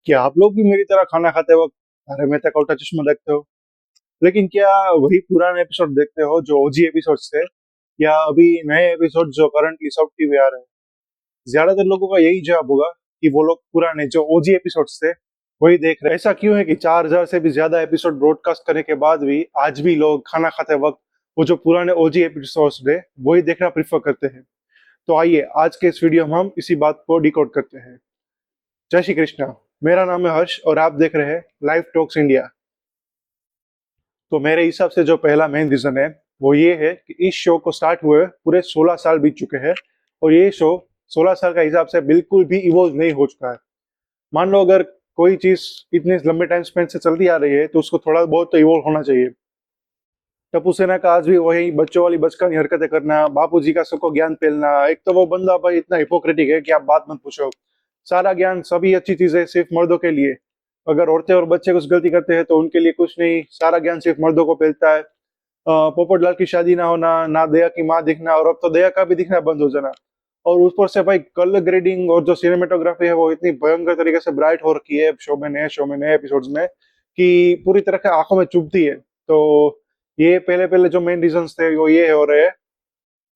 क्या आप लोग भी मेरी तरह खाना खाते वक्त तारक मेहता का उल्टा चश्मा देखते हो? लेकिन क्या वही पुराने एपिसोड देखते हो जो ओजी एपिसोड्स थे, या अभी नए एपिसोड जो करंटली सब टीवी आ रहे हैं? ज्यादातर लोगों का यही जवाब होगा कि वो लोग पुराने जो ओजी एपिसोड्स थे वही देख रहे हैं। ऐसा क्यों है कि 4,000 से भी ज्यादा एपिसोड ब्रॉडकास्ट करने के बाद भी आज भी लोग खाना खाते वक्त वो जो पुराने ओजी एपिसोड्स थे वही देखना प्रेफर करते हैं? तो आइए आज के इस वीडियो में हम इसी बात को डिकोड करते हैं। जय श्री कृष्णा। मेरा नाम है हर्ष और आप देख रहे हैं लाइव टॉक्स इंडिया। तो मेरे हिसाब से जो पहला मेन रीजन है वो ये है कि इस शो को स्टार्ट हुए पूरे 16 साल बीत चुके हैं और ये शो 16 साल का हिसाब से बिल्कुल भी इवॉल्व नहीं हो चुका है। मान लो अगर कोई चीज इतने लंबे टाइम स्पेन से चलती आ रही है तो उसको थोड़ा बहुत तो इवॉल्व होना चाहिए। टप्पू सेना का आज भी वही बच्चों वाली बचकानी हरकतें करना, बापूजी का सबको ज्ञान फैलना। एक तो वो बंदा भाई इतना हिपोक्रेटिक है कि आप बात मत पूछो। सारा ज्ञान सभी अच्छी चीजें सिर्फ मर्दों के लिए। अगर औरतें और बच्चे कुछ गलती करते हैं तो उनके लिए कुछ नहीं, सारा ज्ञान सिर्फ मर्दों को फैलता है। पोपटलाल की शादी ना होना, ना दया की माँ दिखना, और अब तो दया का भी दिखना बंद हो जाना। और ऊपर से भाई कलर ग्रेडिंग और जो सिनेमेटोग्राफी है वो इतनी भयंकर तरीके से ब्राइट हो रखी है शो में नए एपिसोड्स में कि पूरी तरह से आंखों में चुभती है। तो ये पहले पहले जो मेन रीजंस थे वो ये हो रहे हैं।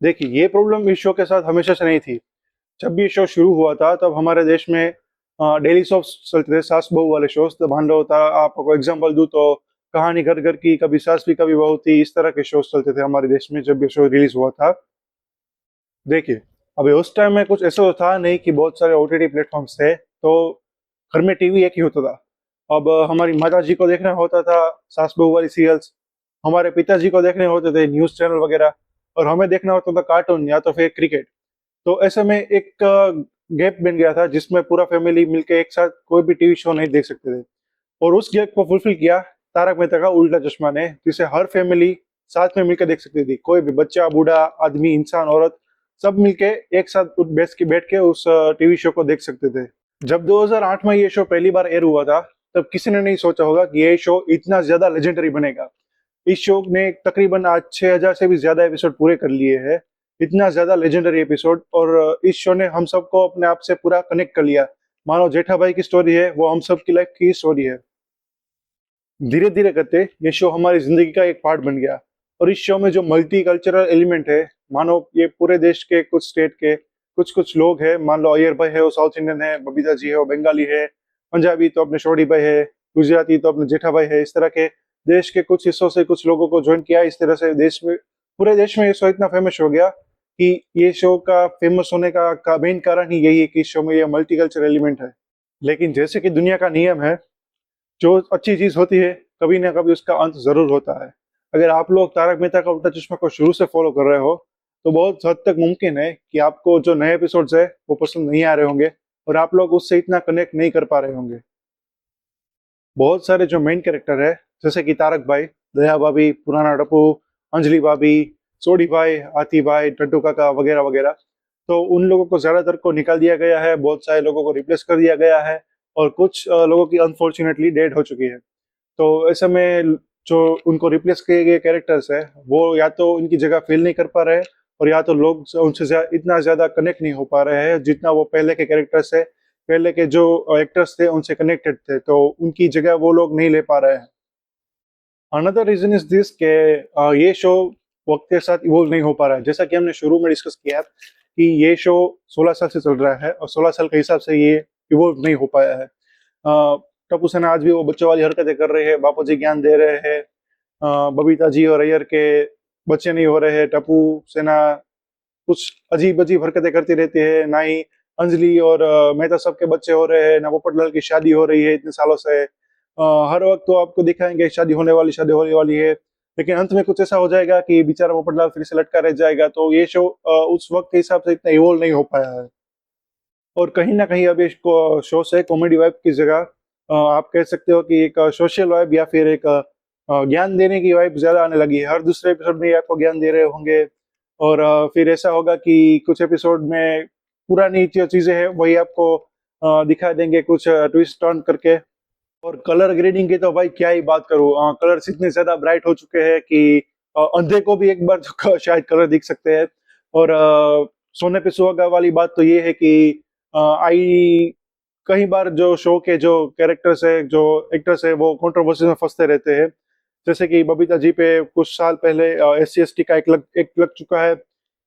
देखिए, ये प्रॉब्लम इस शो के साथ हमेशा से नहीं थी। जब भी ये शो शुरू हुआ था तब हमारे देश में डेली सोप्स चलते थे, सास बहू वाले शोज। तो मान लो आपको एग्जांपल दूं तो कहानी घर घर की, कभी सास भी कभी बहू थी, इस तरह के शोज चलते थे हमारे देश में जब ये शो रिलीज हुआ था। देखिए, अभी उस टाइम में कुछ ऐसा तो था नहीं कि बहुत सारे ओटीटी प्लेटफॉर्म्स थे, तो घर में टीवी एक ही होता था। अब हमारी माता जी को देखना होता था सास बहू वाली सीरियल्स, हमारे पिताजी को देखने होते थे न्यूज चैनल वगैरह, और हमें देखना होता था कार्टून या तो फिर क्रिकेट। तो ऐसे में एक गैप बन गया था जिसमें पूरा फैमिली मिलके एक साथ कोई भी टीवी शो नहीं देख सकते थे। और उस गैप को फुलफिल किया तारक मेहता का उल्टा चश्मा ने, जिसे हर फैमिली साथ में मिलकर देख सकती थी। कोई भी बच्चा, बूढ़ा आदमी, इंसान, औरत, सब मिलके एक साथ बैठ के उस टीवी शो को देख सकते थे। जब 2008 में ये शो पहली बार एयर हुआ था तब किसी ने नहीं सोचा होगा कि ये शो इतना ज्यादा लेजेंडरी बनेगा। इस शो ने तकरीबन आज 6,000 से भी ज्यादा एपिसोड पूरे कर लिए हैं। इतना ज्यादा लेजेंडरी एपिसोड, और इस शो ने हम सबको अपने आप से पूरा कनेक्ट कर लिया। मानो जेठा भाई की स्टोरी है वो हम सब की लाइफ की स्टोरी है। धीरे धीरे करते ये शो हमारी जिंदगी का एक पार्ट बन गया। और इस शो में जो मल्टी कल्चरल एलिमेंट है, मानो ये पूरे देश के कुछ स्टेट के कुछ कुछ लोग हैं। मान लो अय्यर भाई है वो साउथ इंडियन है, बबीता जी है वो बंगाली है, पंजाबी तो अपने शोडी भाई है, गुजराती तो अपने जेठा भाई है। इस तरह के देश के कुछ हिस्सों से कुछ लोगों को ज्वाइन किया। इस तरह से देश में, पूरे देश में ये शो इतना फेमस हो गया कि ये शो का फेमस होने का मेन कारण ही यही है कि इस शो में ये मल्टी कल्चरल एलिमेंट है। लेकिन जैसे कि दुनिया का नियम है, जो अच्छी चीज होती है कभी ना कभी उसका अंत जरूर होता है। अगर आप लोग तारक मेहता का उल्टा चश्मा को शुरू से फॉलो कर रहे हो तो बहुत हद तक मुमकिन है कि आपको जो नए एपिसोड्स है वो पसंद नहीं आ रहे होंगे और आप लोग उससे इतना कनेक्ट नहीं कर पा रहे होंगे। बहुत सारे जो मेन कैरेक्टर है, जैसे कि तारक भाई, दया भाभी, पुराना टप्पू, अंजलि भाभी, सोडी भाई, आती भाई, टट्टू काका वगैरह वगैरह, तो उन लोगों को ज्यादातर को निकाल दिया गया है, बहुत सारे लोगों को रिप्लेस कर दिया गया है, और कुछ लोगों की अनफॉर्चुनेटली डेड हो चुकी है। तो ऐसे में जो उनको रिप्लेस किए गए कैरेक्टर्स है वो या तो उनकी जगह फिल नहीं कर पा रहे हैं, और या तो लोग उनसे इतना ज्यादा कनेक्ट नहीं हो पा रहे हैं जितना वो पहले के कैरेक्टर्स है, पहले के जो एक्टर्स थे उनसे कनेक्टेड थे, तो उनकी जगह वो लोग नहीं ले पा रहे हैं। अनदर रीजन इज दिस के ये शो वक्त के साथ इवोल्व नहीं हो पा रहा है। जैसा कि हमने शुरू में डिस्कस किया कि ये शो 16 साल से चल रहा है और 16 साल के हिसाब से ये इवोल्व नहीं हो पाया है। टप्पू सेना आज भी वो बच्चों वाली हरकतें कर रहे हैं, बापू जी ज्ञान दे रहे हैं, बबीता जी और अय्यर के बच्चे नहीं हो रहे हैं, टप्पू सेना कुछ अजीब अजीब हरकतें करती रहती है, ना ही अंजलि और मेहता सब के बच्चे हो रहे हैं, ना पोपटलाल की शादी हो रही है इतने सालों से। हर वक्त तो आपको दिखाएंगे शादी होने वाली है, लेकिन अंत में कुछ ऐसा हो जाएगा कि बेचारा पोपटलाल फिर से लटका रह जाएगा। तो ये शो उस वक्त के हिसाब से इतना इवोल्व नहीं हो पाया है। और कहीं ना कहीं अब इसको शो से कॉमेडी वाइब की जगह आप कह सकते हो कि एक सोशल वाइब या फिर एक ज्ञान देने की वाइब ज्यादा आने लगी है। हर दूसरे एपिसोड में ये आपको ज्ञान दे रहे होंगे, और फिर ऐसा होगा कि कुछ एपिसोड में पुरानी जो चीजें हैं वही आपको दिखा देंगे कुछ ट्विस्ट टर्न करके। और कलर ग्रेडिंग की तो भाई क्या ही बात करूं, कलर्स इतने ज्यादा ब्राइट हो चुके हैं कि अंधे को भी एक बार जो शायद कलर दिख सकते हैं। और सोने पे सुहागा वाली बात तो ये है कि आई कई बार जो शो के जो कैरेक्टर्स है, जो एक्टर्स है, वो कंट्रोवर्सी में फंसते रहते हैं। जैसे कि बबीता जी पे कुछ साल पहले SC/ST का एक लग चुका है।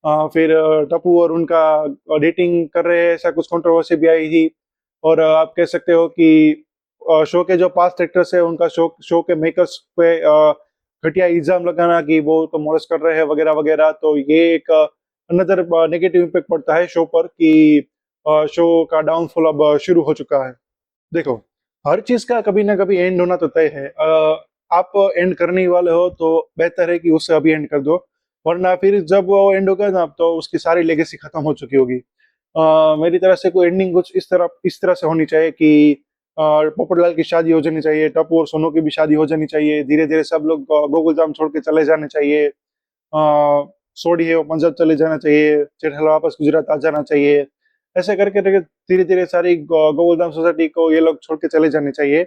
फिर टप्पू और उनका डेटिंग कर रहे हैं, ऐसा कुछ कंट्रोवर्सी भी आई थी। और आप कह सकते हो कि शो के जो पास्ट एक्टर्स है, उनका शो के मेकर्स पे घटिया इल्जाम लगाना कि वो तो मोलेस्ट कर रहे हैं वगैरह वगैरह। तो ये एक अनदर नेगेटिव इम्पैक्ट पड़ता है शो पर कि शो का डाउनफॉल अब शुरू हो चुका है। देखो, हर चीज का कभी ना कभी एंड होना तो तय है। आप एंड करने ही वाले हो तो बेहतर है कि उससे अभी एंड कर दो, वरना फिर जब वो एंड होगा ना तो उसकी सारी लेगेसी खत्म हो चुकी होगी। मेरी तरफ से कोई एंडिंग कुछ इस तरह से होनी चाहिए कि पोपटलाल की शादी हो जानी चाहिए, टप्पू और सोनू की भी शादी हो जानी चाहिए, धीरे धीरे सब लोग गोकुलधाम छोड़ के चले जाने चाहिए। सोडी है वो पंजाब चले जाना चाहिए, जेठालाल वापस गुजरात आ जाना चाहिए। ऐसे करके करके धीरे धीरे सारी गोकुलधाम सोसाइटी को ये लोग छोड़ के चले जाने चाहिए।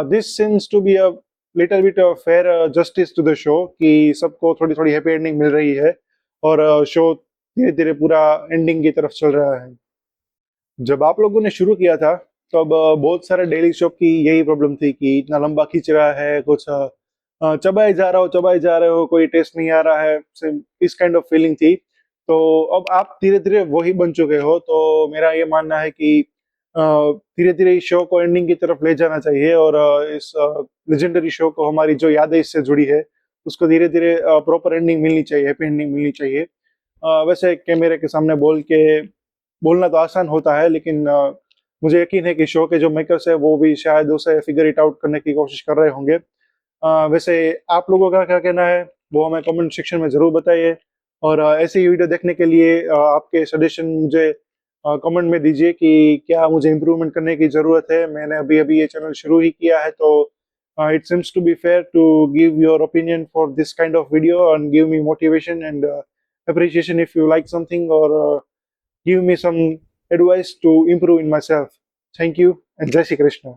This seems to be a little bit fair justice to the show कि सबको थोड़ी थोड़ी हैप्पी एंडिंग मिल रही है और शो धीरे धीरे पूरा एंडिंग की तरफ चल रहा है। जब आप लोगों ने शुरू किया था तब बहुत सारे डेली शो की यही प्रॉब्लम थी कि इतना लंबा खींच रहा है, कुछ चबाए जा रहे हो, कोई टेस्ट नहीं आ रहा है, इस काइंड ऑफ फीलिंग थी। तो अब आप धीरे धीरे वही बन चुके हो, तो मेरा ये मानना है कि धीरे धीरे इस शो को एंडिंग की तरफ ले जाना चाहिए और इस लेजेंडरी शो को, हमारी जो यादें इससे जुड़ी है, उसको धीरे धीरे प्रॉपर एंडिंग मिलनी चाहिए, हैप्पी एंडिंग मिलनी चाहिए। वैसे कैमरे के सामने बोलना तो आसान होता है, लेकिन मुझे यकीन है कि शो के जो मेकर्स है वो भी शायद उसे फिगर इट आउट करने की कोशिश कर रहे होंगे। वैसे आप लोगों का क्या कहना है वो हमें कमेंट सेक्शन में ज़रूर बताइए। और ऐसी ही वीडियो देखने के लिए आपके सजेशन मुझे कमेंट में दीजिए कि क्या मुझे इम्प्रूवमेंट करने की ज़रूरत है। मैंने अभी अभी ये चैनल शुरू ही किया है, तो it seems to be fair to give your opinion for this kind of video and give me motivation and appreciation if you like something, or give me some advice to improve in myself. Thank you and Jai Shri Krishna.